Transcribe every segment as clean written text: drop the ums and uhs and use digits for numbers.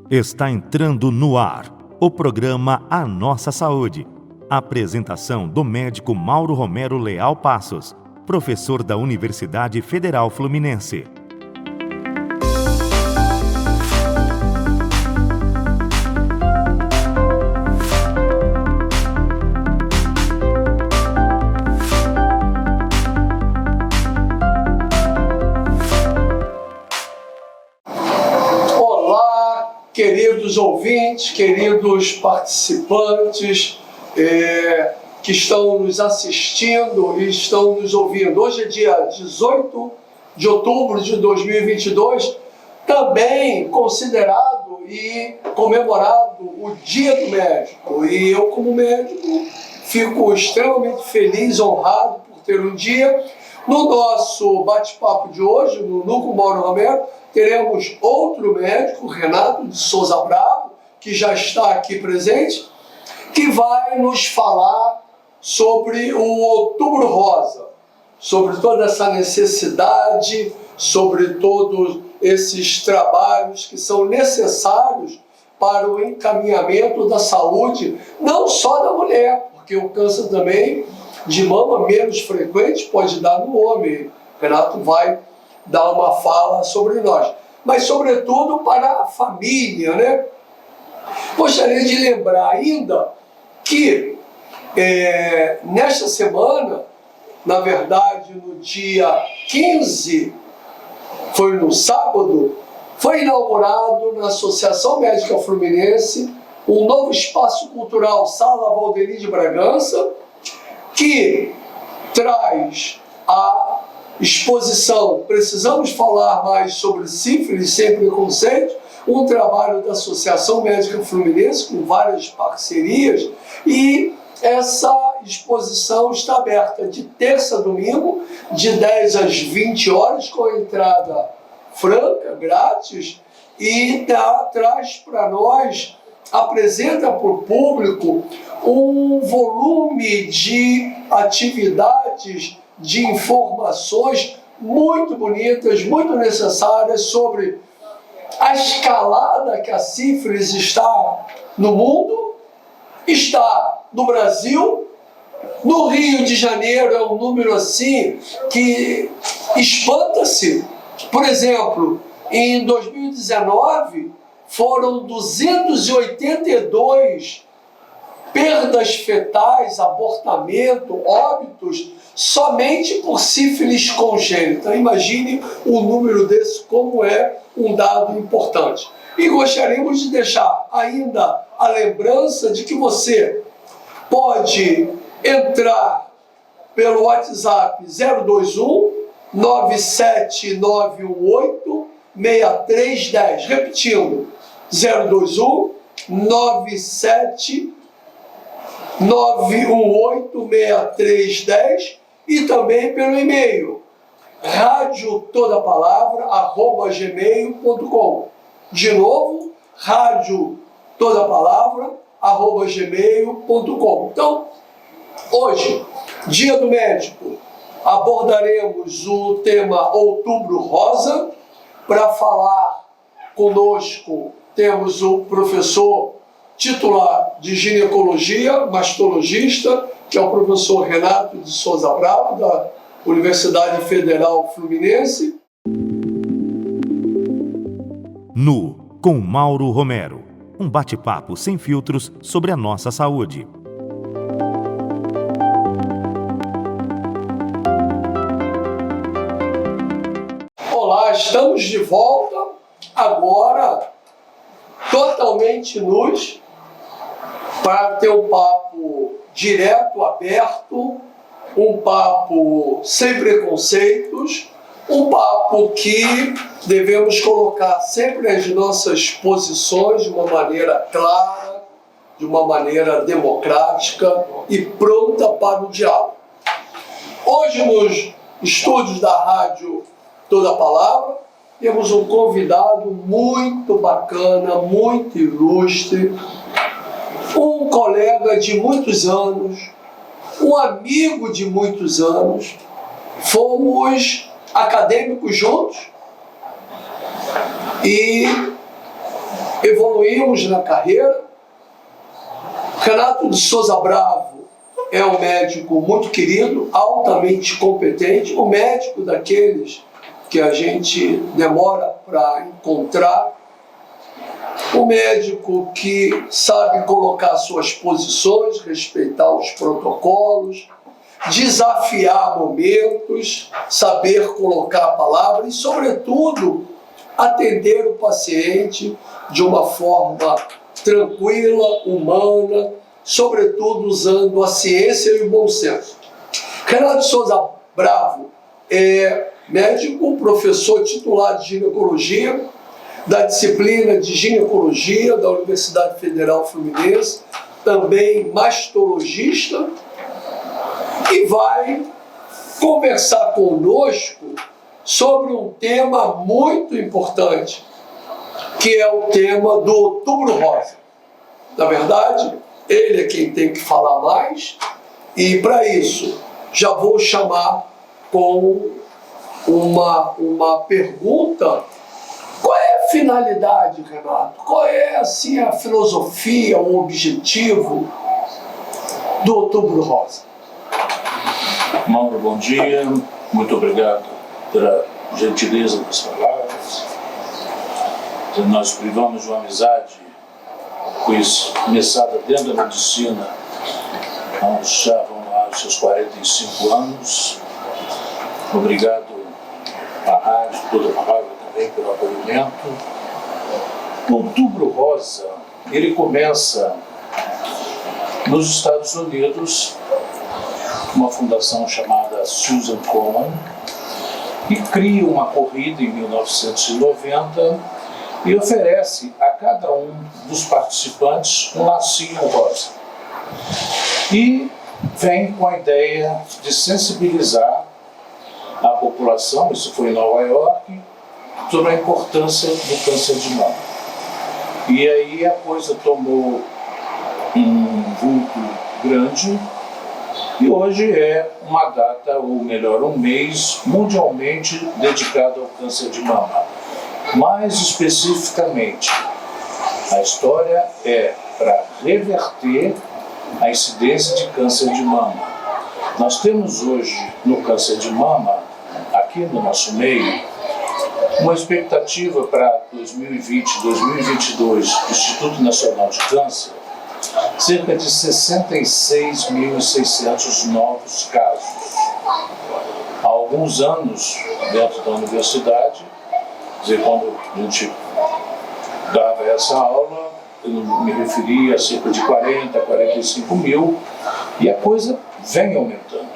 Está entrando no ar o programa A Nossa Saúde. Apresentação do médico Mauro Romero Leal Passos, professor da Universidade Federal Fluminense. Queridos ouvintes, queridos participantes que estão nos assistindo e estão nos ouvindo. Hoje é dia 18 de outubro de 2022, também considerado e comemorado o Dia do Médico. E eu, como médico, fico extremamente feliz, honrado por ter um dia. No nosso bate-papo de hoje, no Núcleo Mauro Romero, teremos outro médico, Renato de Souza Bravo, que já está aqui presente, que vai nos falar sobre o Outubro Rosa, sobre toda essa necessidade, sobre todos esses trabalhos que são necessários para o encaminhamento da saúde, não só da mulher, porque o câncer também de mama menos frequente pode dar no homem. Renato vai dar uma fala sobre nós, mas sobretudo para a família, né? Gostaria de lembrar ainda que nesta semana, na verdade no dia 15, foi no sábado, foi inaugurado na Associação Médica Fluminense um novo espaço cultural, Sala Valdeli de Bragança, que traz a exposição Precisamos Falar Mais sobre Sífilis Sem Preconceito, um trabalho da Associação Médica Fluminense com várias parcerias, e essa exposição está aberta de terça a domingo, de 10 às 20 horas, com entrada franca, grátis, e traz para nós, apresenta para o público um volume de atividades, de informações muito bonitas, muito necessárias sobre a escalada que a sífilis está no mundo, está no Brasil. No Rio de Janeiro é um número assim que espanta-se. Por exemplo, em 2019 foram 282 perdas fetais, abortamento, óbitos, somente por sífilis congênita. Imagine um número desse, como é um dado importante. E gostaríamos de deixar ainda a lembrança de que você pode entrar pelo WhatsApp 021 97918 6310. Repetindo, 021 979186310, e também pelo e-mail radiotodapalavra@gmail.com. De novo, radiotodapalavra@gmail.com. Então, hoje, Dia do Médico, abordaremos o tema Outubro Rosa. Para falar conosco, temos o professor titular de ginecologia, mastologista, que é o professor Renato de Souza Bravo, da Universidade Federal Fluminense. Com Mauro Romero, um bate-papo sem filtros sobre a nossa saúde. Olá, estamos de volta, agora totalmente nus, para ter um papo direto, aberto, um papo sem preconceitos, um papo que devemos colocar sempre as nossas posições de uma maneira clara, de uma maneira democrática e pronta para o diálogo. Hoje, nos estúdios da Rádio Toda Palavra, temos um convidado muito bacana, muito ilustre, um colega de muitos anos, um amigo de muitos anos. Fomos acadêmicos juntos e evoluímos na carreira. Renato de Souza Bravo é um médico muito querido, altamente competente, um médico daqueles que a gente demora para encontrar, um médico que sabe colocar suas posições, respeitar os protocolos, desafiar momentos, saber colocar a palavra e, sobretudo, atender o paciente de uma forma tranquila, humana, sobretudo usando a ciência e o bom senso. Renato de Souza Bravo é médico, professor titular de ginecologia, da disciplina de ginecologia da Universidade Federal Fluminense, também mastologista, e vai conversar conosco sobre um tema muito importante, que é o tema do Outubro Rosa. Na verdade, ele é quem tem que falar mais, e para isso já vou chamar com uma pergunta. Qual é a finalidade, Renato? Qual é assim, a filosofia, o objetivo do Outubro Rosa? Mauro, bom dia. Muito obrigado pela gentileza das palavras. Nós privamos de uma amizade começada dentro da medicina, já vão lá os seus 45 anos. Obrigado à rádio, toda a palavra também pelo acolhimento. O Outubro Rosa, ele começa nos Estados Unidos, uma fundação chamada Susan Komen, que cria uma corrida em 1990 e oferece a cada um dos participantes um lacinho rosa. E vem com a ideia de sensibilizar a população, isso foi em Nova York, sobre a importância do câncer de mama. E aí a coisa tomou um vulto grande e hoje é uma data, ou melhor, um mês mundialmente dedicado ao câncer de mama. Mais especificamente, a história é para reverter a incidência de câncer de mama. Nós temos hoje no câncer de mama, aqui no nosso meio, uma expectativa para 2020, 2022 do Instituto Nacional de Câncer, cerca de 66.600 novos casos. Há alguns anos, dentro da universidade, quando a gente dava essa aula, eu me referia a cerca de 40, 45 mil, e a coisa vem aumentando.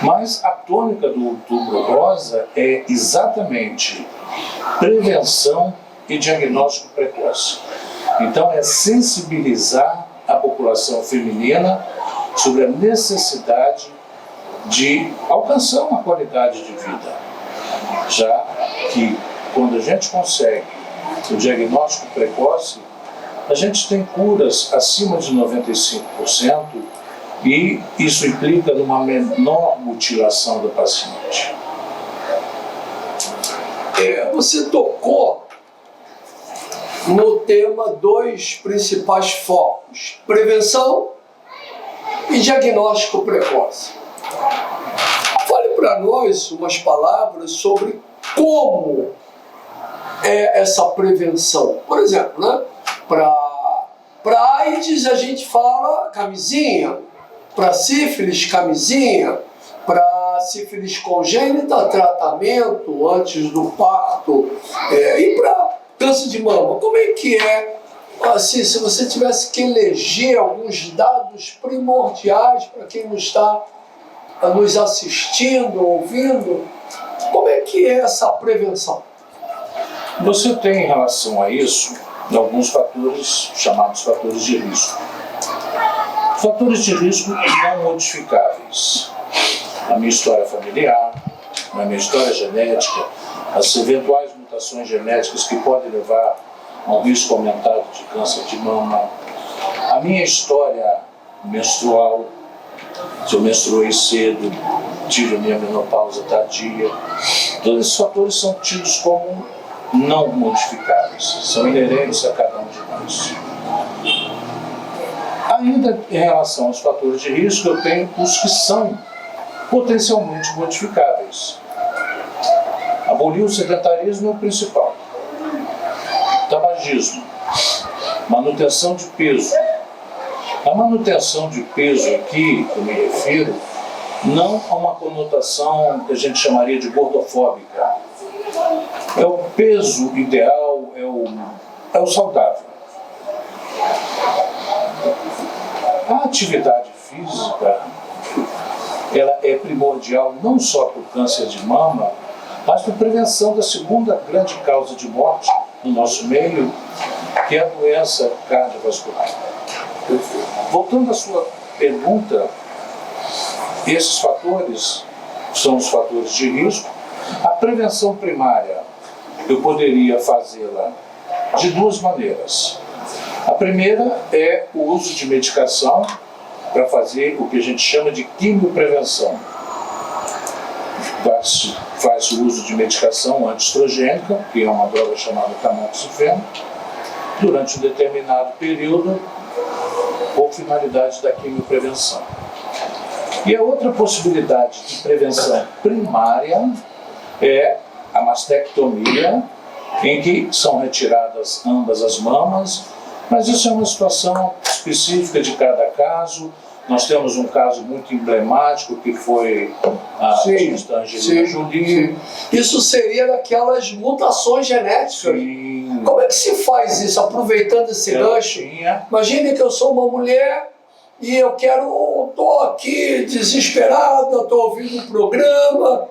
Mas a tônica do Outubro Rosa é exatamente prevenção e diagnóstico precoce. Então é sensibilizar a população feminina sobre a necessidade de alcançar uma qualidade de vida, já que quando a gente consegue o diagnóstico precoce, a gente tem curas acima de 95%, e isso implica numa menor mutilação do paciente. Você tocou no tema dois principais focos: prevenção e diagnóstico precoce. Fale para nós umas palavras sobre como é essa prevenção. Por exemplo, né? Para AIDS a gente fala camisinha, para sífilis, camisinha, para sífilis congênita, tratamento antes do parto, e para câncer de mama, como é que é? Assim, se você tivesse que eleger alguns dados primordiais para quem não está nos assistindo, ouvindo, como é que é essa prevenção? Você tem em relação a isso alguns fatores chamados fatores de risco. Fatores de risco não modificáveis. A minha história familiar, a minha história genética, as eventuais mutações genéticas que podem levar a um risco aumentado de câncer de mama, a minha história menstrual, se eu menstruei cedo, tive a minha menopausa tardia, todos esses fatores são tidos como não modificáveis, são inerentes a cada um de nós. Ainda em relação aos fatores de risco, eu tenho os que são potencialmente modificáveis. Abolir o sedentarismo é o principal. Tabagismo, manutenção de peso. A manutenção de peso aqui, eu me refiro, não a uma conotação que a gente chamaria de gordofóbica. É o peso ideal, é o saudável. A atividade física, ela é primordial não só para o câncer de mama, mas para a prevenção da segunda grande causa de morte no nosso meio, que é a doença cardiovascular. Voltando à sua pergunta, esses fatores são os fatores de risco. A prevenção primária, eu poderia fazê-la de duas maneiras. A primeira é o uso de medicação para fazer o que a gente chama de quimioprevenção. Faz o uso de medicação antiestrogênica, que é uma droga chamada tamoxifeno, durante um determinado período, com finalidade da quimioprevenção. E a outra possibilidade de prevenção primária é a mastectomia, em que são retiradas ambas as mamas, mas isso é uma situação específica de cada caso. Nós temos um caso muito emblemático que foi a artista Angelina Jolie. Isso seria daquelas mutações genéticas. Sim. Como é que se faz isso, aproveitando esse gancho? Imagine que eu sou uma mulher e eu estou aqui desesperada, estou ouvindo um programa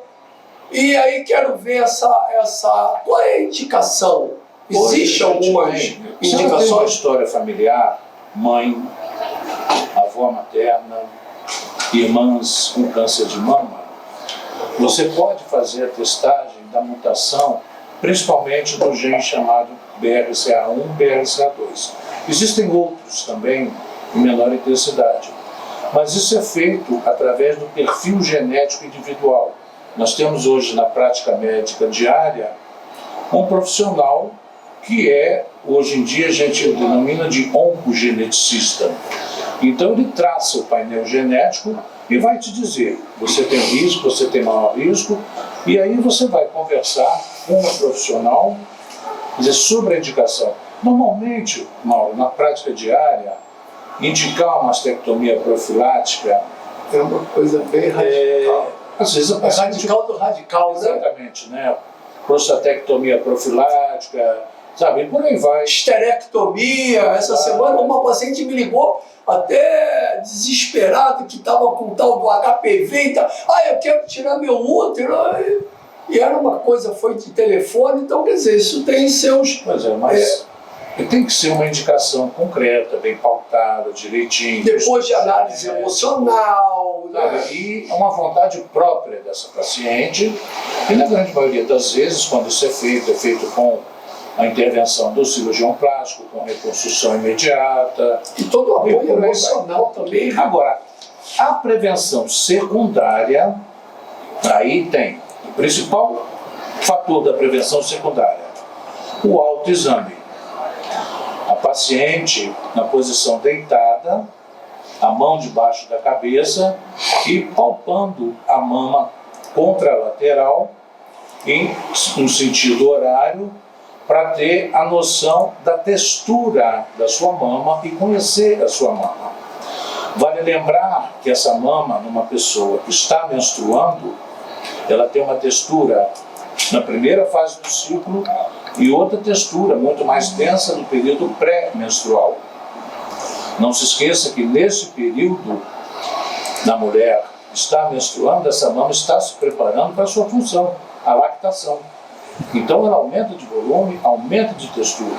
e aí quero ver qual é a indicação? Existe algumas indicações? Se ela tem uma história familiar, mãe, avó materna, irmãs com câncer de mama, você pode fazer a testagem da mutação, principalmente do gene chamado BRCA1, BRCA2. Existem outros também em menor intensidade, mas isso é feito através do perfil genético individual. Nós temos hoje na prática médica diária um profissional que hoje em dia a gente denomina de oncogeneticista. Então ele traça o painel genético e vai te dizer, você tem risco, você tem maior risco, e aí você vai conversar com uma profissional, dizer, sobre a indicação. Normalmente, Mauro, na prática diária, indicar uma mastectomia profilática é uma coisa bem radical. Às vezes a paciente... radical do radical, né? Exatamente, né? Prostatectomia profilática, sabe? E por aí vai. Esterectomia. Essa semana uma paciente me ligou até desesperada que estava com o tal do HPV e tal. Eu quero tirar meu útero. E era uma coisa, foi de telefone, então quer dizer, isso tem seus... Pois é, mas tem que ser uma indicação concreta, bem pautada, direitinho. Depois de análise emocional, né? E uma vontade própria dessa paciente, e na grande maioria das vezes, quando isso é feito com a intervenção do cirurgião plástico, com reconstrução imediata. E todo o apoio emocional também. Agora, a prevenção secundária, aí tem o principal fator da prevenção secundária, o autoexame. A paciente na posição deitada, a mão debaixo da cabeça e palpando a mama contralateral em um sentido horário, para ter a noção da textura da sua mama e conhecer a sua mama. Vale lembrar que essa mama, numa pessoa que está menstruando, ela tem uma textura na primeira fase do ciclo e outra textura muito mais densa no período pré-menstrual. Não se esqueça que nesse período, na mulher que está menstruando, essa mama está se preparando para a sua função, a lactação. Então ela aumenta de volume, aumenta de textura.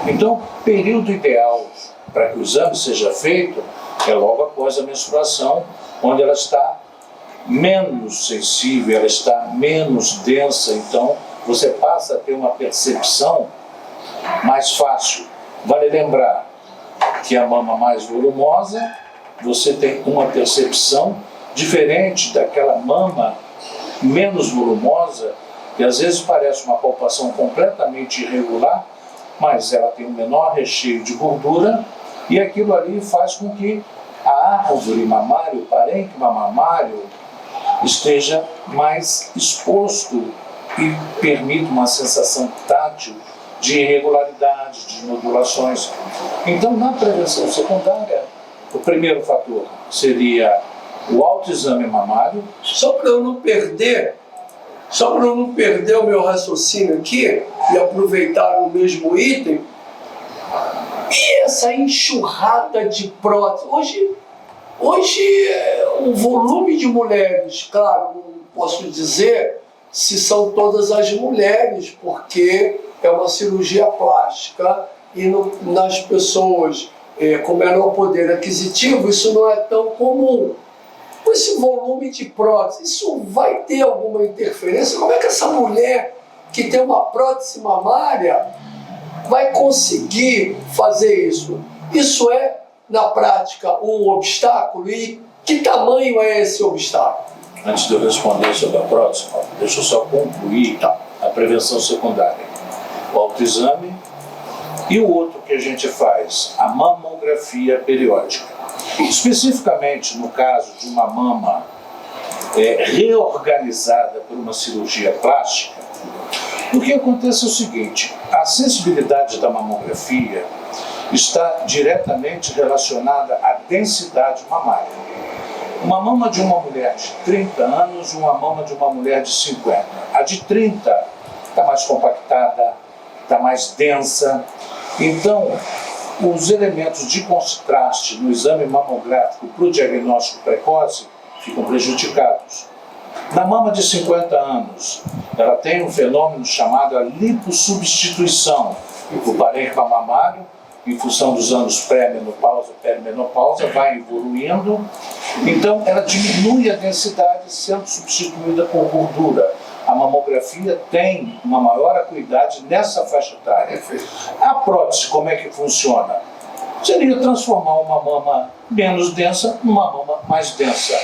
Então o período ideal para que o exame seja feito é logo após a menstruação, onde ela está menos sensível, ela está menos densa, então você passa a ter uma percepção mais fácil. Vale lembrar que a mama mais volumosa, você tem uma percepção diferente daquela mama menos volumosa, que às vezes parece uma palpação completamente irregular, mas ela tem um menor recheio de gordura e aquilo ali faz com que a árvore mamária, o parênquima mamário, esteja mais exposto e permite uma sensação tátil de irregularidades, de nodulações. Então, na prevenção secundária, o primeiro fator seria o autoexame mamário. Só para eu não perder o meu raciocínio aqui e aproveitar o mesmo item, e essa enxurrada de prótese? Hoje o volume de mulheres, claro, não posso dizer se são todas as mulheres, porque é uma cirurgia plástica e nas pessoas com menor poder aquisitivo isso não é tão comum. Com esse volume de prótese, isso vai ter alguma interferência? Como é que essa mulher que tem uma prótese mamária vai conseguir fazer isso? Isso é, na prática, um obstáculo? E que tamanho é esse obstáculo? Antes de eu responder sobre a prótese, deixa eu só concluir a prevenção secundária. O autoexame e o outro que a gente faz, a mamografia periódica. Especificamente no caso de uma mama reorganizada por uma cirurgia plástica, o que acontece é o seguinte: a sensibilidade da mamografia está diretamente relacionada à densidade mamária. Uma mama de uma mulher de 30 anos e uma mama de uma mulher de 50. A de 30 está mais compactada, está mais densa. Então, os elementos de contraste no exame mamográfico para o diagnóstico precoce ficam prejudicados. Na mama de 50 anos, ela tem um fenômeno chamado a lipossubstituição. O parênquima mamário, em função dos anos pré-menopausa, perimenopausa, vai evoluindo. Então, ela diminui a densidade sendo substituída por gordura. A mamografia tem uma maior acuidade nessa faixa etária. A prótese, como é que funciona? Seria transformar uma mama menos densa numa mama mais densa.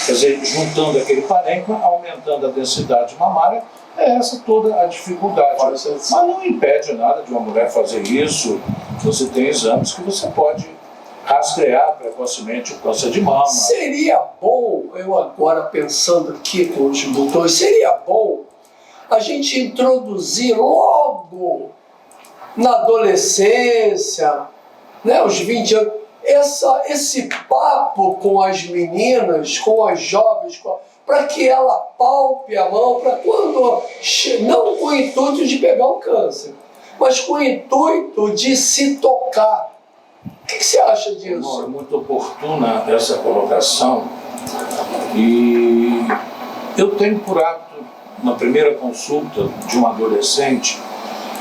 Quer dizer, juntando aquele parênquima, aumentando a densidade mamária, é essa toda a dificuldade. Mas não impede nada de uma mulher fazer isso. Você tem exames que você pode rastrear precocemente o câncer de mama. Seria bom, eu agora pensando aqui com os botões, seria bom a gente introduzir logo na adolescência, né, os 20 anos, esse papo com as meninas, com as jovens, para que ela palpe a mão, para quando, não com o intuito de pegar o câncer, mas com o intuito de se tocar. O que você acha disso? É muito oportuna essa colocação e eu tenho por hábito, na primeira consulta de um adolescente,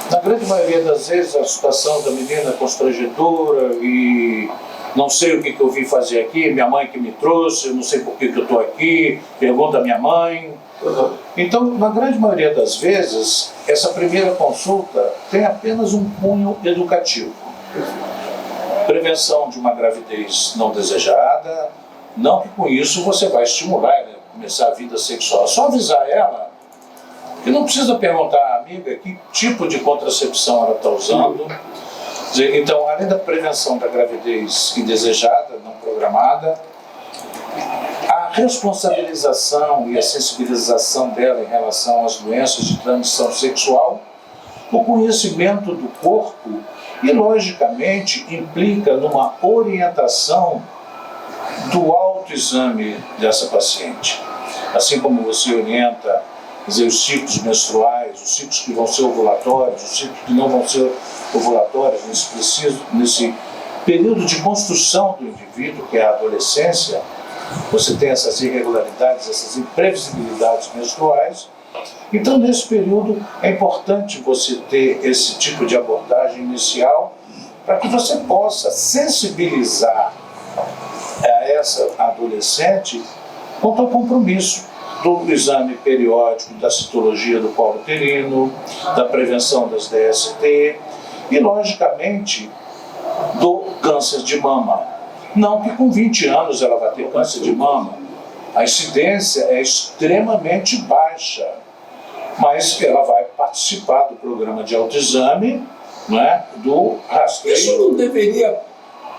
na grande maioria das vezes a situação da menina é constrangedora e não sei o que eu vim fazer aqui, minha mãe que me trouxe, eu não sei por que eu estou aqui, pergunta à minha mãe. Então, na grande maioria das vezes, essa primeira consulta tem apenas um cunho educativo. Prevenção de uma gravidez não desejada, não que com isso você vai estimular ela a começar a vida sexual. Só avisar ela que não precisa perguntar à amiga que tipo de contracepção ela está usando. Então, além da prevenção da gravidez indesejada, não programada, a responsabilização e a sensibilização dela em relação às doenças de transmissão sexual, o conhecimento do corpo e, logicamente, implica numa orientação do autoexame dessa paciente. Assim como você orienta, quer dizer, os ciclos menstruais, os ciclos que vão ser ovulatórios, os ciclos que não vão ser ovulatórios, nesse período de construção do indivíduo, que é a adolescência, você tem essas irregularidades, essas imprevisibilidades menstruais. Então, nesse período, é importante você ter esse tipo de abordagem inicial para que você possa sensibilizar a essa adolescente quanto ao compromisso do exame periódico da citologia do colo uterino, da prevenção das DST e, logicamente, do câncer de mama. Não que com 20 anos ela vai ter câncer de mama. A incidência é extremamente baixa. mas ela vai participar do programa de autoexame, né, do rastreio. Isso não deveria,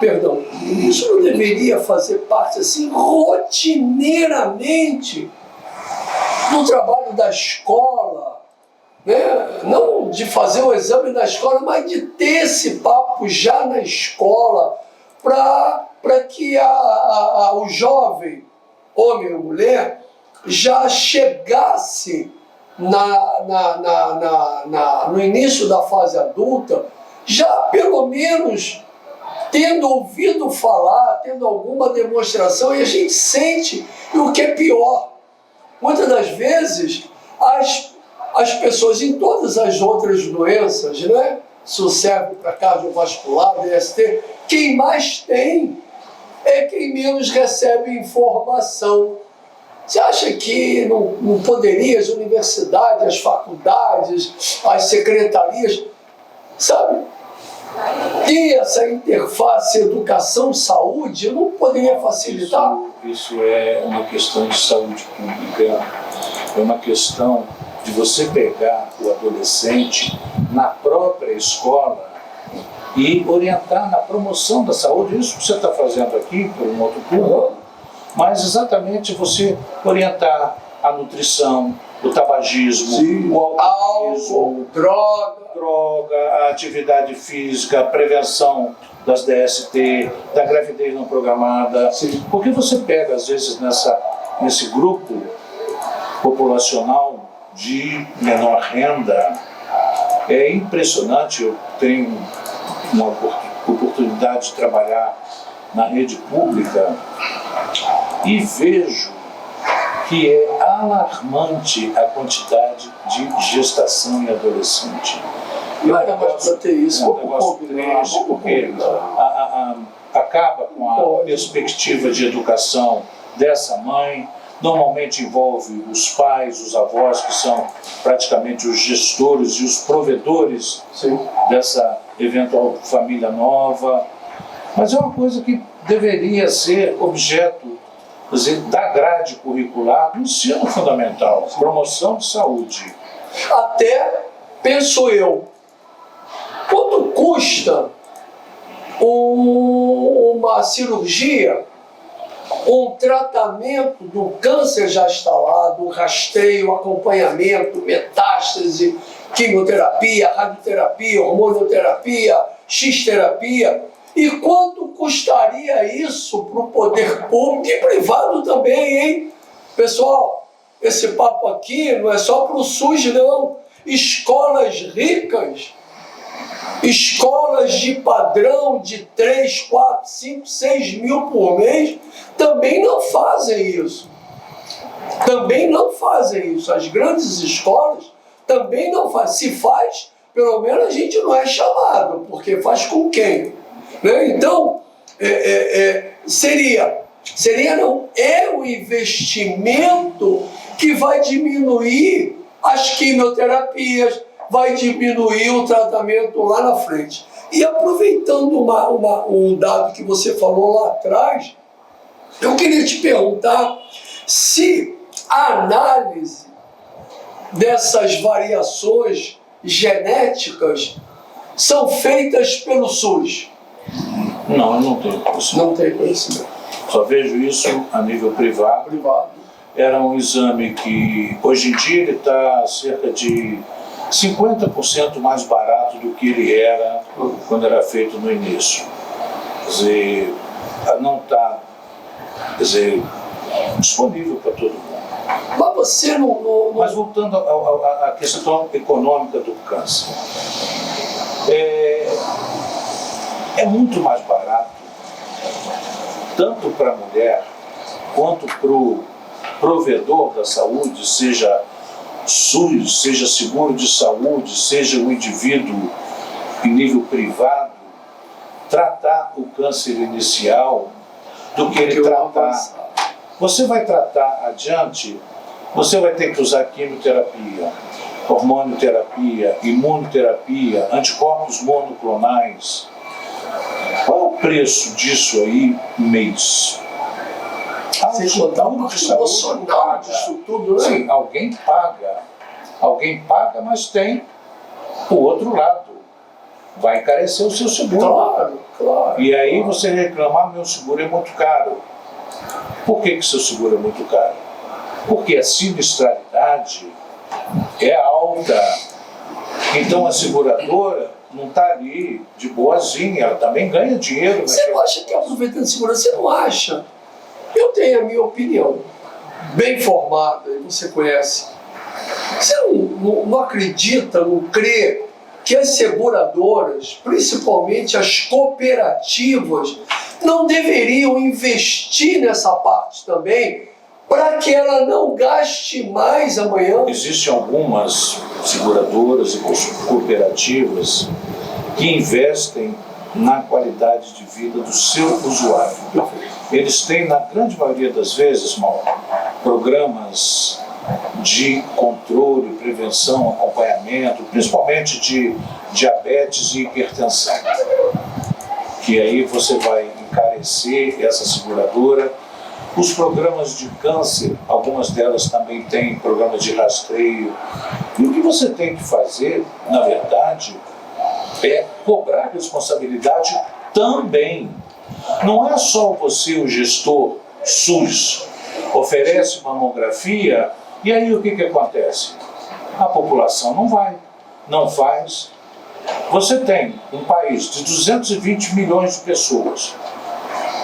perdão, isso não deveria fazer parte assim rotineiramente do trabalho da escola, né? Não de fazer o exame na escola, mas de ter esse papo já na escola para que o jovem, homem ou mulher, já chegasse no início da fase adulta, já pelo menos tendo ouvido falar, tendo alguma demonstração, e a gente sente, e o que é pior, muitas das vezes as pessoas em todas as outras doenças, né? Isso serve para cardiovascular, DST, quem mais tem é quem menos recebe informação. Você acha que não poderia as universidades, as faculdades, as secretarias, sabe, ter essa interface educação-saúde? Não poderia facilitar? Isso é uma questão de saúde pública, é uma questão de você pegar o adolescente na própria escola e orientar na promoção da saúde. Isso que você está fazendo aqui por um outro público, mas exatamente você orientar a nutrição, o tabagismo, sim, o alcoolismo, droga, a atividade física, a prevenção das DST, da gravidez não programada. Sim. Porque você pega, às vezes, nesse grupo populacional de menor renda, é impressionante. Eu tenho uma oportunidade de trabalhar na rede pública e vejo que é alarmante a quantidade de gestação em adolescente. Não era mais para ter isso, é um negócio triste, porque acaba com a perspectiva de educação dessa mãe. Normalmente envolve os pais, os avós, que são praticamente os gestores e os provedores, sim, dessa eventual família nova. Mas é uma coisa que deveria ser objeto, quer dizer, da grade curricular do ensino fundamental, promoção de saúde. Até, penso eu, quanto custa uma cirurgia, um tratamento do câncer já instalado, rastreio, acompanhamento, metástase, quimioterapia, radioterapia, hormonioterapia, X-terapia? E quanto custaria isso para o poder público e privado também, hein? Pessoal, esse papo aqui não é só para o SUS, não. Escolas ricas, escolas de padrão de 3, 4, 5, 6 mil por mês também não fazem isso. Também não fazem isso. As grandes escolas também não fazem. Se faz, pelo menos a gente não é chamado, porque faz com quem? Né? Então, é o investimento que vai diminuir as quimioterapias, vai diminuir o tratamento lá na frente. E aproveitando um dado que você falou lá atrás, eu queria te perguntar se a análise dessas variações genéticas são feitas pelo SUS. Não, eu não tenho conhecimento. Não tenho conhecimento. Só vejo isso a nível privado. Era um exame que, hoje em dia, ele está cerca de 50% mais barato do que ele era quando era feito no início. Quer dizer, não está, disponível para todo mundo. Mas você não... Mas voltando à questão econômica do câncer, é muito mais barato, tanto para a mulher quanto para o provedor da saúde, seja SUS, seja seguro de saúde, seja o indivíduo em nível privado, tratar o câncer inicial do que ele tratar. Você vai tratar adiante, você vai ter que usar quimioterapia, hormonioterapia, imunoterapia, anticorpos monoclonais. Qual é o preço disso aí mês? Sem contar o custo emocional disso tudo, né? Sim, alguém paga Alguém paga, mas tem o outro lado. Vai encarecer o seu seguro. Claro, claro. E aí você reclama, meu seguro é muito caro. Por que seu seguro é muito caro? Porque a sinistralidade é alta. Então a seguradora não está ali de boazinha, ela também ganha dinheiro. Você não acha que, aproveitando segurança, você não acha? Eu tenho a minha opinião, bem formada, e você conhece. Você não acredita, não crê que as seguradoras, principalmente as cooperativas, não deveriam investir nessa parte também, para que ela não gaste mais amanhã? Existem algumas seguradoras e cooperativas que investem na qualidade de vida do seu usuário. Eles têm, na grande maioria das vezes, Mauro, programas de controle, prevenção, acompanhamento, principalmente de diabetes e hipertensão. Que aí você vai encarecer essa seguradora. Os programas de câncer, algumas delas também têm programas de rastreio. E o que você tem que fazer, na verdade, é cobrar responsabilidade também. Não é só você, o gestor SUS, oferece mamografia e aí o que acontece? A população não vai, não faz. Você tem um país de 220 milhões de pessoas.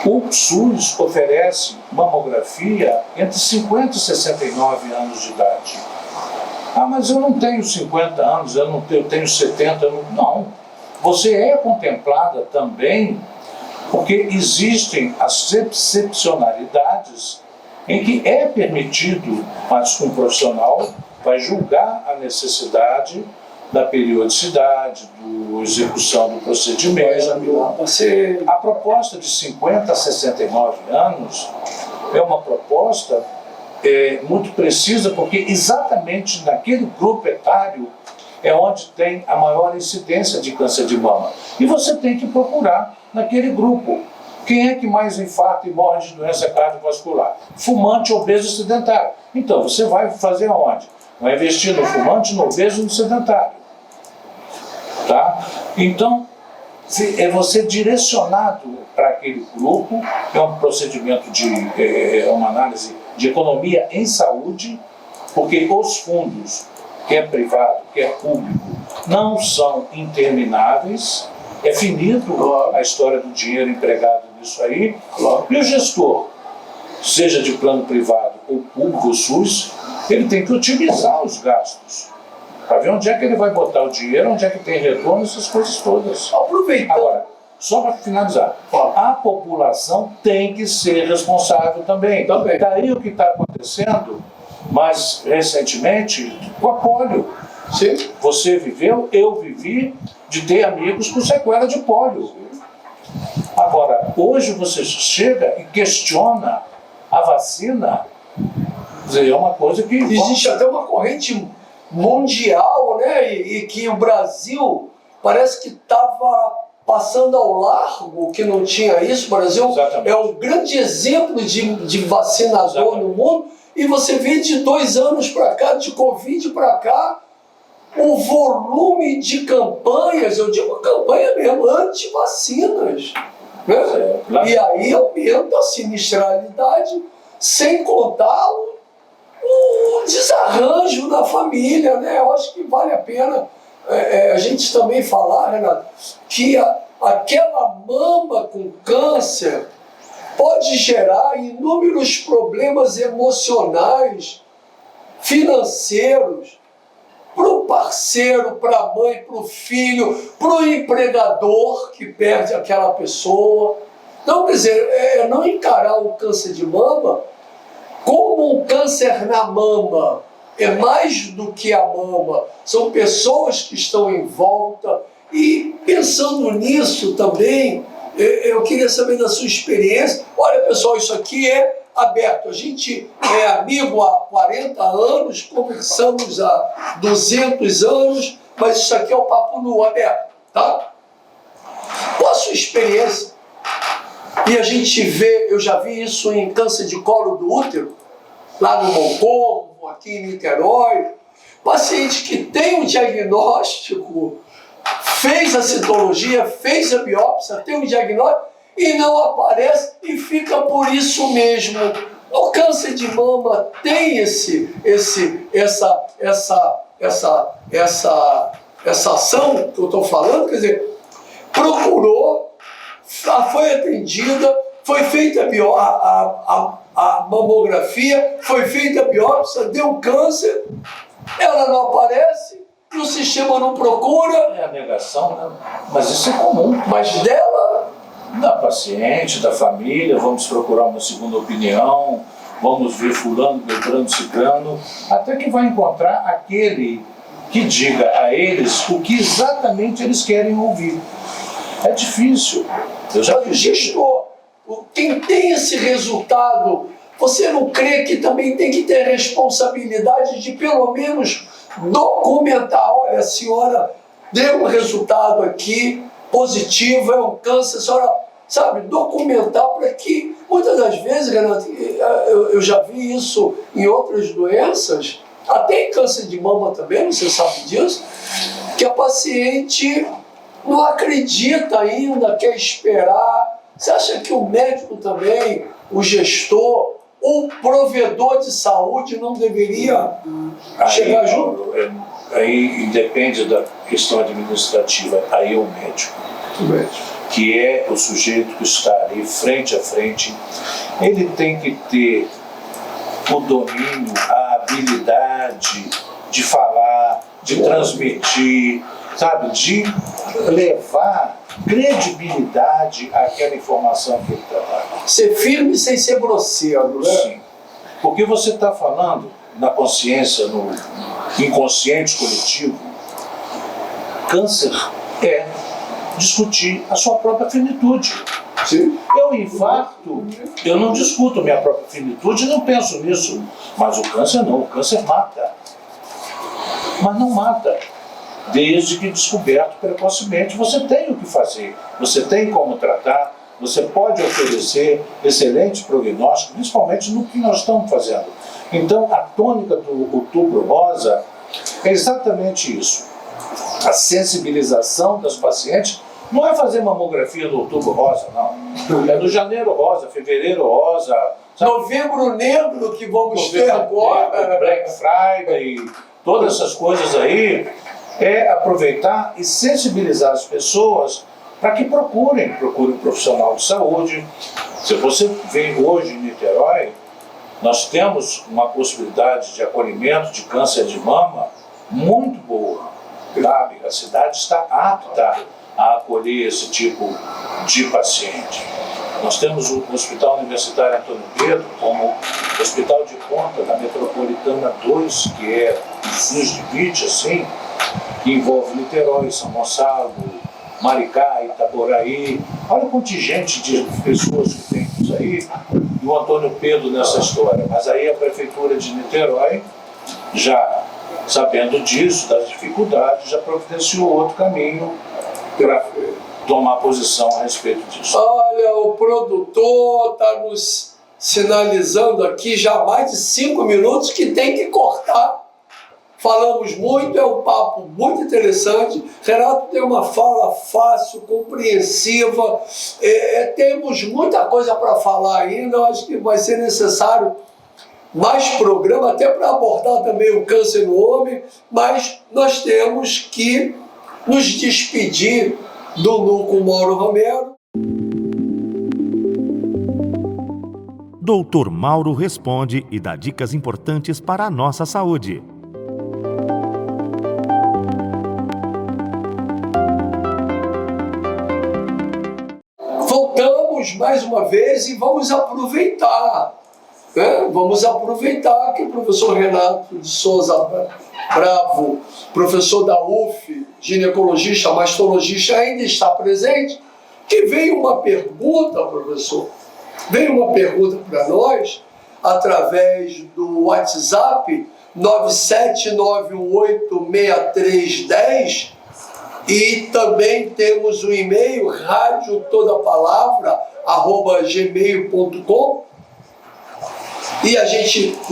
O SUS oferece mamografia entre 50 e 69 anos de idade. Ah, mas eu não tenho 50 anos, eu tenho 70. Não. Você é contemplada também porque existem as excepcionalidades em que é permitido, mas um profissional vai julgar a necessidade da periodicidade, da execução do procedimento. A proposta de 50 a 69 anos é uma proposta muito precisa, porque exatamente naquele grupo etário é onde tem a maior incidência de câncer de mama. E você tem que procurar naquele grupo. Quem é que mais infarta e morre de doença cardiovascular? Fumante, obeso e sedentário. Então, você vai fazer aonde? Vai investir no fumante, no obeso e no sedentário. Tá? Então, é você direcionado para aquele grupo, é um procedimento é uma análise de economia em saúde, porque os fundos, quer privado, quer público, não são intermináveis, é finito a história do dinheiro empregado nisso aí, e o gestor, seja de plano privado ou público, o SUS, ele tem que otimizar os gastos, para ver onde é que ele vai botar o dinheiro, onde é que tem retorno, essas coisas todas. Aproveitando. Agora, só para finalizar, a população tem que ser responsável também. Daí o que está acontecendo, mais recentemente, com a polio. Sim. Você viveu, eu vivi, de ter amigos com sequela de polio. Agora, hoje você chega e questiona a vacina, é uma coisa que... Existe até uma corrente mundial, né? E que o Brasil parece que estava passando ao largo, que não tinha isso. O Brasil é um grande exemplo de vacinador no mundo. E você vê de 2 anos para cá, de Covid para cá, o volume de campanhas, eu digo campanha mesmo, anti-vacinas. Né? E aí aumenta a sinistralidade, sem contar o desarranjo na família. Né? Eu acho que vale a pena a gente também falar, Renato, que aquela mama com câncer pode gerar inúmeros problemas emocionais, financeiros, para o parceiro, para a mãe, para o filho, para o empregador que perde aquela pessoa. Então, quer dizer, não encarar o câncer de mama como um câncer na mama. É mais do que a mama. São pessoas que estão em volta. E pensando nisso também, eu queria saber da sua experiência. Olha, pessoal, isso aqui é aberto. A gente é amigo há 40 anos, conversamos há 200 anos, mas isso aqui é o Papo Nu aberto, tá? Qual a sua experiência? E a gente vê, eu já vi isso em câncer de colo do útero, lá no Moncorvo, aqui em Niterói, Paciente que tem um diagnóstico, fez a citologia, fez a biópsia, tem um diagnóstico e não aparece e fica por isso mesmo. No câncer de mama tem essa ação que eu estou falando, quer dizer, procurou, foi atendida, foi feita a mamografia, foi feita a biópsia, deu câncer, ela não aparece, e o sistema não procura. É a negação, né? Mas isso é comum. Mas dela... Da paciente, da família, vamos procurar uma segunda opinião, vamos ver fulano, beltrano, ciclano, até que vai encontrar aquele que diga a eles o que exatamente eles querem ouvir. É difícil. Eu já fiz gestor. Quem tem esse resultado, você não crê que também tem que ter responsabilidade de pelo menos documentar? Olha, a senhora deu um resultado aqui positivo, é um câncer, a senhora, sabe, documentar para que, muitas das vezes, Renato, eu já vi isso em outras doenças, até em câncer de mama também, você sabe disso, que a paciente não acredita ainda, quer esperar. Você acha que o médico também, o gestor, o provedor de saúde não deveria chegar junto? Aí depende da questão administrativa, aí é o médico, que é o sujeito que está ali frente a frente. Ele tem que ter o domínio, a habilidade de falar, de transmitir, sabe, de levar credibilidade àquela informação que ele trabalha. Ser firme sem ser grosseiro, né? Sim, porque você está falando na consciência, no inconsciente coletivo. Câncer é discutir a sua própria finitude. Sim. Eu infarto, eu não discuto a minha própria finitude, não penso nisso. Mas o câncer não, o câncer mata. Mas não mata. Desde que descoberto precocemente, você tem o que fazer, você tem como tratar, você pode oferecer excelente prognóstico, principalmente no que nós estamos fazendo. Então, a tônica do Outubro Rosa é exatamente isso. A sensibilização das pacientes não é fazer mamografia no Outubro Rosa, não. É no Janeiro Rosa, Fevereiro Rosa, sabe? Novembro Negro que vamos ter agora. Black Friday, todas essas coisas aí, é aproveitar e sensibilizar as pessoas para que procurem um profissional de saúde. Se você vem hoje em Niterói, nós temos uma possibilidade de acolhimento de câncer de mama muito boa, sabe? A cidade está apta a acolher esse tipo de paciente. Nós temos o Hospital Universitário Antônio Pedro como hospital de ponta da Metropolitana 2, que é o SUS de VIT, assim, que envolve Niterói, São Gonçalo, Maricá, Itaboraí. Olha o contingente de pessoas que temos aí, e o Antônio Pedro nessa história. Mas aí a Prefeitura de Niterói, já sabendo disso, das dificuldades, já providenciou outro caminho para tomar posição a respeito disso. Olha, o produtor está nos sinalizando aqui já há mais de 5 minutos que tem que cortar. Falamos muito, é um papo muito interessante. Renato tem uma fala fácil, compreensiva. Temos muita coisa para falar ainda. Eu acho que vai ser necessário mais programa, até para abordar também o câncer no homem. Mas nós temos que nos despedir do Nu com Mauro Romero. Doutor Mauro responde e dá dicas importantes para a nossa saúde. Voltamos mais uma vez e vamos aproveitar, né? Vamos aproveitar que o professor Renato de Souza Bravo, professor da UF, ginecologista, mastologista, ainda está presente, que veio uma pergunta, professor, veio uma pergunta para nós, através do WhatsApp 979186310, e também temos o e-mail radiotodapalavra@gmail.com. E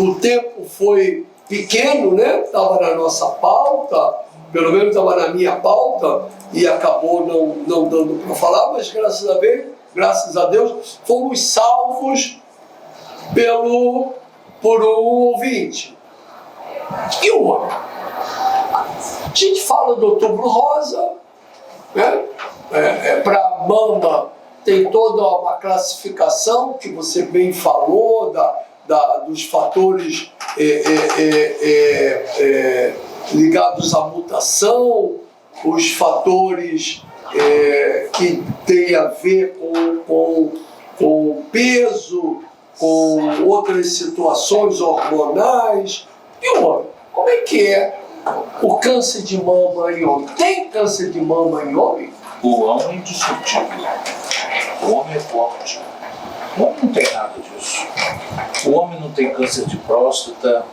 o tempo foi pequeno, né? Estava na nossa pauta, pelo menos estava na minha pauta, e acabou não dando para falar, mas graças a Deus, fomos salvos por um ouvinte. E o homem? A gente fala do Outubro Rosa, né? Para mama tem toda uma classificação que você bem falou, dos fatores ligados à mutação, os fatores que têm a ver com peso, com outras situações hormonais. E o homem? Como é que é o câncer de mama em homem? Tem câncer de mama em homem? O homem é indiscutível. O homem é forte. O homem não tem nada disso. O homem não tem câncer de próstata.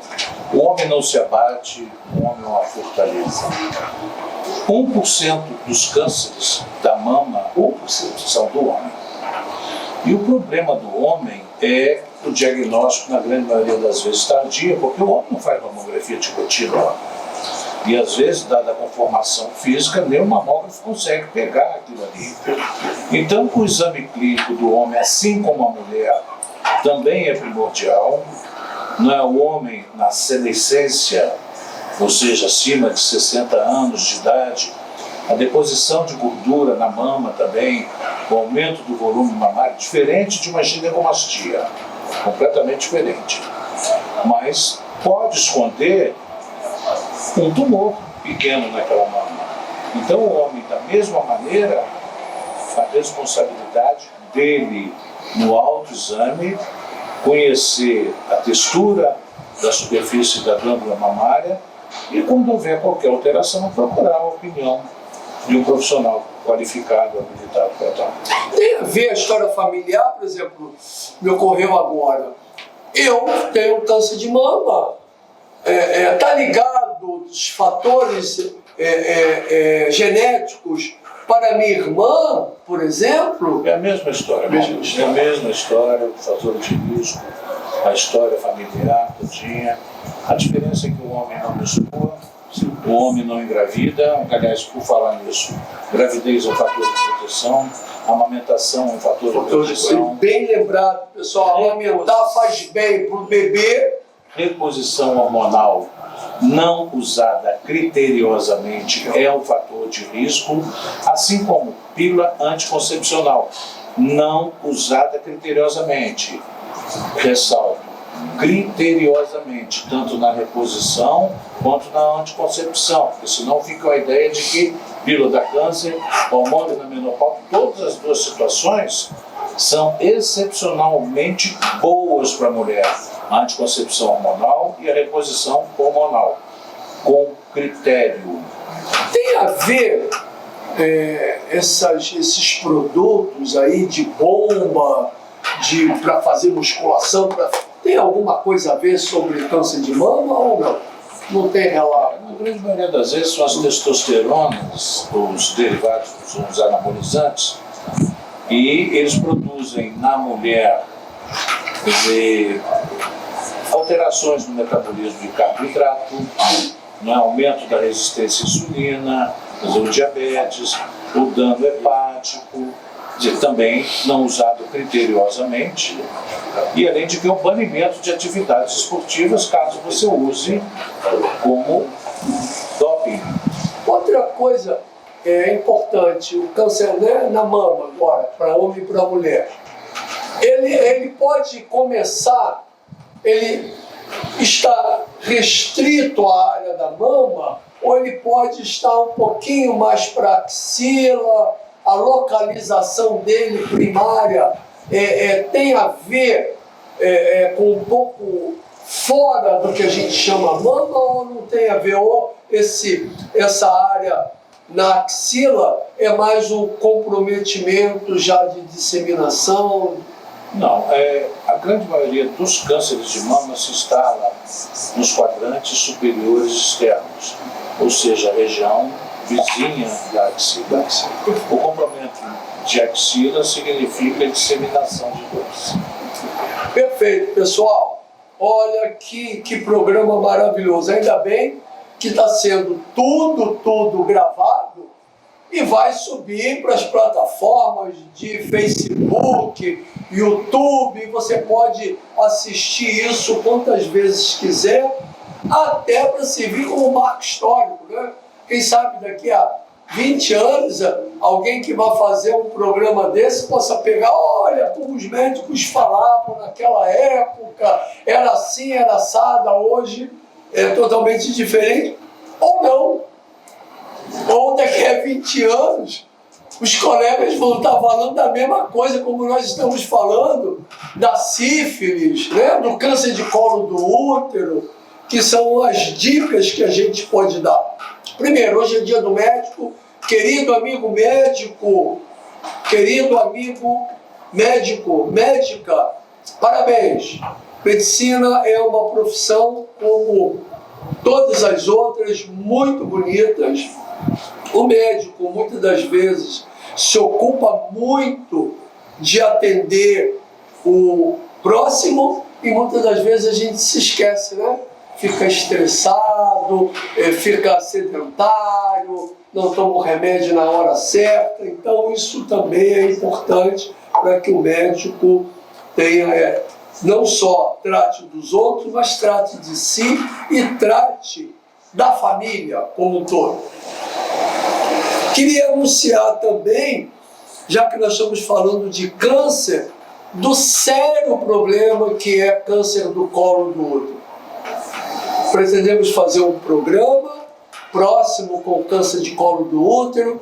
O homem não se abate. O homem é uma fortaleza. 1% dos cânceres da mama, 1% são do homem. E o problema do homem é o diagnóstico, na grande maioria das vezes, tardia, porque o homem não faz mamografia de rotina. E às vezes, dada a conformação física, nem o mamógrafo consegue pegar aquilo ali. Então, o exame clínico do homem, assim como a mulher, também é primordial. Não é o homem, na senescência, ou seja, acima de 60 anos de idade, a deposição de gordura na mama também, o aumento do volume mamário, diferente de uma ginecomastia, completamente diferente. Mas pode esconder um tumor pequeno naquela mama. Então o homem, da mesma maneira, a responsabilidade dele no autoexame, conhecer a textura da superfície da glândula mamária e, quando houver qualquer alteração, procurar a opinião de um profissional qualificado, habilitado para tal. Tem a ver a história familiar, por exemplo, me ocorreu agora. Eu tenho câncer de mama. Está ligado os fatores genéticos para minha irmã, por exemplo? É a mesma história. É a mesma história, o fator de risco, a história familiar, todinha. A diferença é que o homem não menstrua, o homem não engravida. Aliás, por falar nisso, gravidez é um fator de proteção, amamentação é um fator de proteção. Bem lembrado, pessoal, amamentar faz bem para o bebê. Reposição hormonal não usada criteriosamente é um fator de risco, assim como pílula anticoncepcional não usada criteriosamente. Ressalto, criteriosamente, tanto na reposição quanto na anticoncepção, porque senão fica a ideia de que pílula dá câncer, hormônio na menopausa, todas as duas situações são excepcionalmente boas para a mulher. A anticoncepção hormonal e a reposição hormonal, com critério. Tem a ver esses produtos aí de bomba, para fazer musculação, tem alguma coisa a ver sobre câncer de mama ou não? Não tem relato? Na grande maioria das vezes são as testosteronas, os derivados dos anabolizantes, e eles produzem na mulher, quer dizer, alterações no metabolismo de carboidrato, no aumento da resistência à insulina, o diabetes, o dano hepático, também não usado criteriosamente, e além de que o banimento de atividades esportivas caso você use como doping. Outra coisa importante, o câncer, né, na mama agora, para homem e para mulher, ele pode começar, ele está restrito à área da mama, ou ele pode estar um pouquinho mais para a axila, a localização dele primária tem a ver com um pouco fora do que a gente chama mama, ou não tem a ver? Ou essa área na axila é mais um comprometimento já de disseminação? Não, a grande maioria dos cânceres de mama se instala nos quadrantes superiores externos, ou seja, a região vizinha da axila. O comprometimento de axila significa disseminação de doença. Perfeito, pessoal. olha que programa maravilhoso. Ainda bem que está sendo tudo gravado e vai subir para as plataformas de Facebook, YouTube. Você pode assistir isso quantas vezes quiser, até para servir como marco histórico, né? Quem sabe daqui a 20 anos, alguém que vai fazer um programa desse possa pegar, olha, como os médicos falavam naquela época, era assim, era assada, hoje é totalmente diferente, ou não. Ou daqui a 20 anos, os colegas vão estar falando da mesma coisa como nós estamos falando, da sífilis, né? Do câncer de colo do útero, que são as dicas que a gente pode dar. Primeiro, hoje é dia do médico. Querido amigo médico, médica, parabéns. Medicina é uma profissão como todas as outras, muito bonitas. O médico, muitas das vezes, se ocupa muito de atender o próximo e muitas das vezes a gente se esquece, né? Fica estressado, fica sedentário, não toma o remédio na hora certa. Então isso também é importante para que o médico tenha, não só trate dos outros, mas trate de si e trate da família como um todo. Queria anunciar também, já que nós estamos falando de câncer, do sério problema que é câncer do colo do útero. Pretendemos fazer um programa próximo com câncer de colo do útero,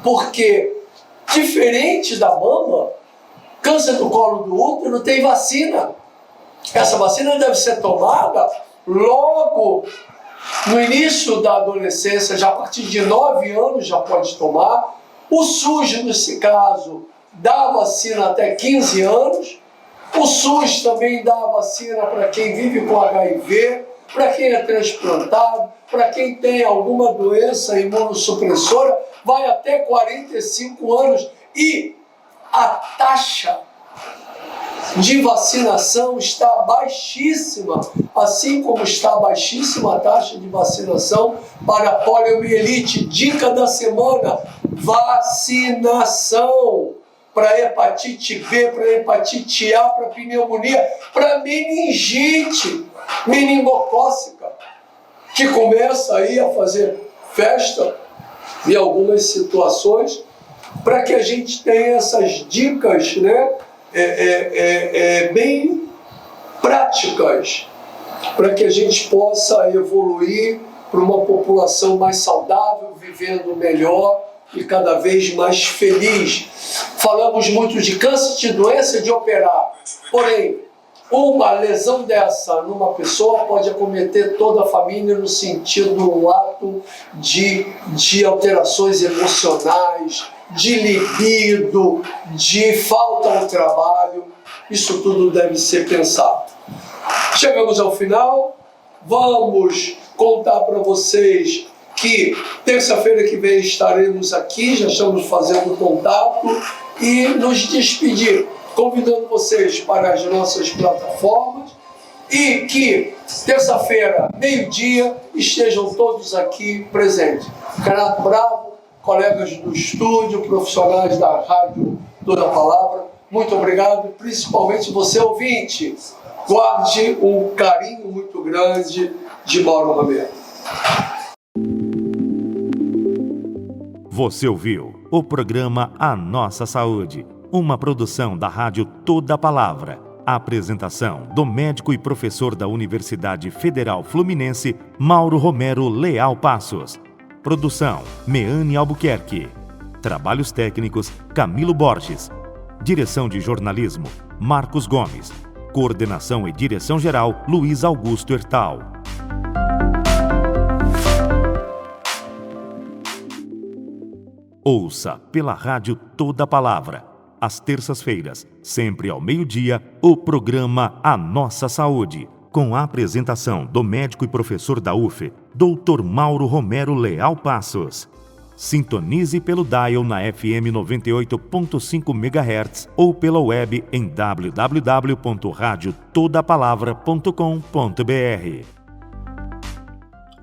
porque, diferente da mama, câncer do colo do útero tem vacina. Essa vacina deve ser tomada logo no início da adolescência, já a partir de 9 anos já pode tomar. O SUS, nesse caso, dá vacina até 15 anos. O SUS também dá vacina para quem vive com HIV, para quem é transplantado, para quem tem alguma doença imunossupressora, vai até 45 anos. E a taxa de vacinação está baixíssima, assim como está baixíssima a taxa de vacinação para a poliomielite. Dica da semana: vacinação para hepatite B, para hepatite A, para pneumonia, para meningite meningocócica, que começa aí a fazer festa em algumas situações, para que a gente tenha essas dicas, né, bem práticas, para que a gente possa evoluir para uma população mais saudável, vivendo melhor e cada vez mais feliz. Falamos muito de câncer, de doença, de operar, porém, uma lesão dessa numa pessoa pode acometer toda a família no sentido lato de alterações emocionais, de libido, de falta ao trabalho. Isso tudo deve ser pensado. Chegamos ao final. Vamos contar para vocês que terça-feira que vem estaremos aqui, já estamos fazendo contato, e nos despedir, convidando vocês para as nossas plataformas, e que terça-feira, meio-dia, estejam todos aqui presentes. Renato Bravo, colegas do estúdio, profissionais da Rádio Toda Palavra, muito obrigado, principalmente você, ouvinte. Guarde um carinho muito grande de Mauro Romero. Você ouviu o programa A Nossa Saúde, uma produção da Rádio Toda Palavra. A apresentação do médico e professor da Universidade Federal Fluminense, Mauro Romero Leal Passos. Produção, Meane Albuquerque. Trabalhos técnicos, Camilo Borges. Direção de jornalismo, Marcos Gomes. Coordenação e direção-geral, Luiz Augusto Hertal. Ouça pela Rádio Toda Palavra, às terças-feiras, sempre ao meio-dia, o programa A Nossa Saúde, com a apresentação do médico e professor da UF, Dr. Mauro Romero Leal Passos. Sintonize pelo dial na FM 98.5 MHz ou pela web em www.radiotodapalavra.com.br.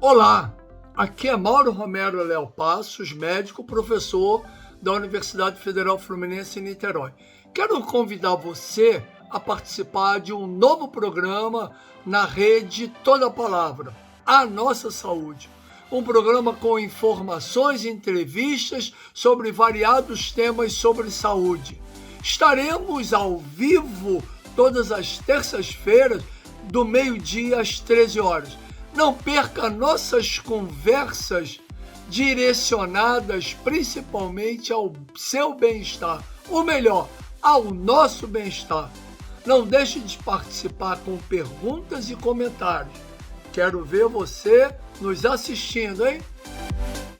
Olá, aqui é Mauro Romero Léo Passos, médico, professor da Universidade Federal Fluminense em Niterói. Quero convidar você a participar de um novo programa na rede Toda Palavra, A Nossa Saúde. Um programa com informações e entrevistas sobre variados temas sobre saúde. Estaremos ao vivo todas as terças-feiras, do meio-dia às 13 horas. Não perca nossas conversas direcionadas principalmente ao seu bem-estar, ou melhor, ao nosso bem-estar. Não deixe de participar com perguntas e comentários. Quero ver você nos assistindo, hein?